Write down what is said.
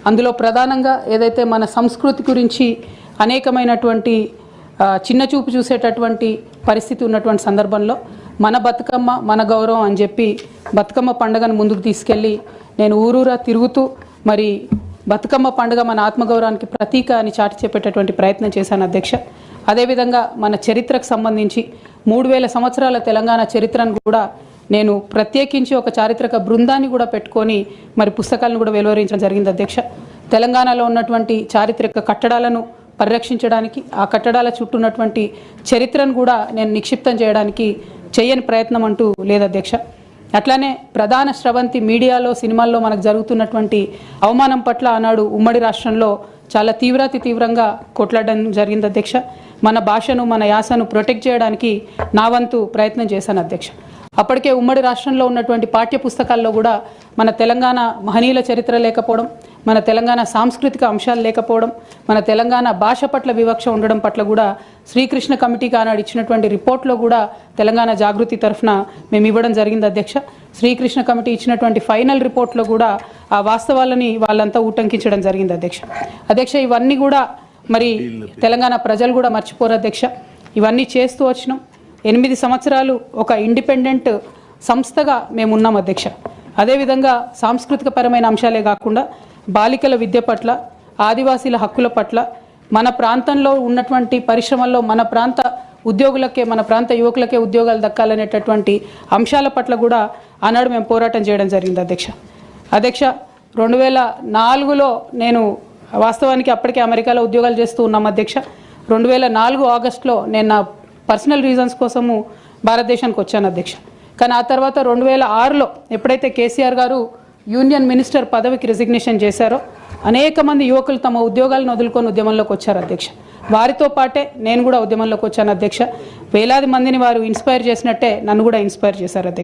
అందులో ప్రధానంగా ఏదైతే మన సంస్కృతి గురించి అనేకమైనటువంటి చిన్న చూపు చూసేటటువంటి పరిస్థితి ఉన్నటువంటి సందర్భంలో మన బతుకమ్మ మన గౌరవం అని చెప్పి బతుకమ్మ పండుగను ముందుకు తీసుకెళ్ళి నేను ఊరూరా తిరుగుతూ మరి బతుకమ్మ పండుగ మన ఆత్మగౌరవానికి ప్రతీక అని చాటి చెప్పేటటువంటి ప్రయత్నం చేశాను అధ్యక్ష. అదేవిధంగా మన చరిత్రకు సంబంధించి 3000 సంవత్సరాల తెలంగాణ చరిత్రను కూడా నేను ప్రత్యేకించి ఒక చారిత్రక బృందాన్ని కూడా పెట్టుకొని మరి పుస్తకాలను కూడా వెలువరించడం జరిగింది అధ్యక్ష. తెలంగాణలో ఉన్నటువంటి చారిత్రక కట్టడాలను పరిరక్షించడానికి, ఆ కట్టడాల చుట్టూ ఉన్నటువంటి చరిత్రను కూడా నేను నిక్షిప్తం చేయడానికి చేయని ప్రయత్నం అంటూ లేదు అధ్యక్ష. అట్లానే ప్రధాన స్రవంతి మీడియాలో సినిమాల్లో మనకు జరుగుతున్నటువంటి అవమానం పట్ల ఆనాడు ఉమ్మడి రాష్ట్రంలో చాలా తీవ్రంగా కొట్లాడడం జరిగింది అధ్యక్ష. మన భాషను మన యాసను ప్రొటెక్ట్ చేయడానికి నా వంతు ప్రయత్నం చేశాను అధ్యక్ష. అప్పటికే ఉమ్మడి రాష్ట్రంలో ఉన్నటువంటి పాఠ్య పుస్తకాల్లో కూడా మన తెలంగాణ మహనీయుల చరిత్ర లేకపోవడం, మన తెలంగాణ సాంస్కృతిక అంశాలు లేకపోవడం, మన తెలంగాణ భాష పట్ల వివక్ష ఉండడం పట్ల కూడా శ్రీకృష్ణ కమిటీకి ఆనాడు ఇచ్చినటువంటి రిపోర్ట్లో కూడా తెలంగాణ జాగృతి తరఫున మేము ఇవ్వడం జరిగింది అధ్యక్ష. శ్రీకృష్ణ కమిటీ ఇచ్చినటువంటి ఫైనల్ రిపోర్ట్లో కూడా ఆ వాస్తవాలని వాళ్ళంతా ఉటంకించడం జరిగింది అధ్యక్ష. ఇవన్నీ కూడా మరి తెలంగాణ ప్రజలు కూడా మర్చిపోరు అధ్యక్ష. ఇవన్నీ చేస్తూ వచ్చినాం. 8 సంవత్సరాలు ఒక ఇండిపెండెంట్ సంస్థగా మేము ఉన్నాం అధ్యక్ష. అదేవిధంగా సాంస్కృతిక పరమైన అంశాలే కాకుండా బాలికల విద్య పట్ల, ఆదివాసీల హక్కుల పట్ల, మన ప్రాంతంలో ఉన్నటువంటి పరిశ్రమల్లో మన ప్రాంత ఉద్యోగులకే, మన ప్రాంత యువకులకే ఉద్యోగాలు దక్కాలనేటటువంటి అంశాల పట్ల కూడా ఆనాడు మేము పోరాటం చేయడం జరిగింది అధ్యక్ష. 2004లో నేను వాస్తవానికి అప్పటికే అమెరికాలో ఉద్యోగాలు చేస్తూ ఉన్నాం అధ్యక్ష. 2004 ఆగస్టులో నేను నా పర్సనల్ రీజన్స్ కోసము భారతదేశానికి వచ్చాను అధ్యక్ష. కానీ ఆ తర్వాత 2006లో ఎప్పుడైతే కేసీఆర్ గారు యూనియన్ మినిస్టర్ పదవికి రిజిగ్నేషన్ చేశారో అనేక మంది యువకులు తమ ఉద్యోగాలను వదులుకొని ఉద్యమంలోకి వచ్చారు అధ్యక్ష. వారితో పాటే నేను కూడా ఉద్యమంలోకి వచ్చాను అధ్యక్ష. వేలాది మందిని వారు ఇన్స్పైర్ చేసినట్టే నన్ను కూడా ఇన్స్పైర్ చేశారు అధ్యక్ష.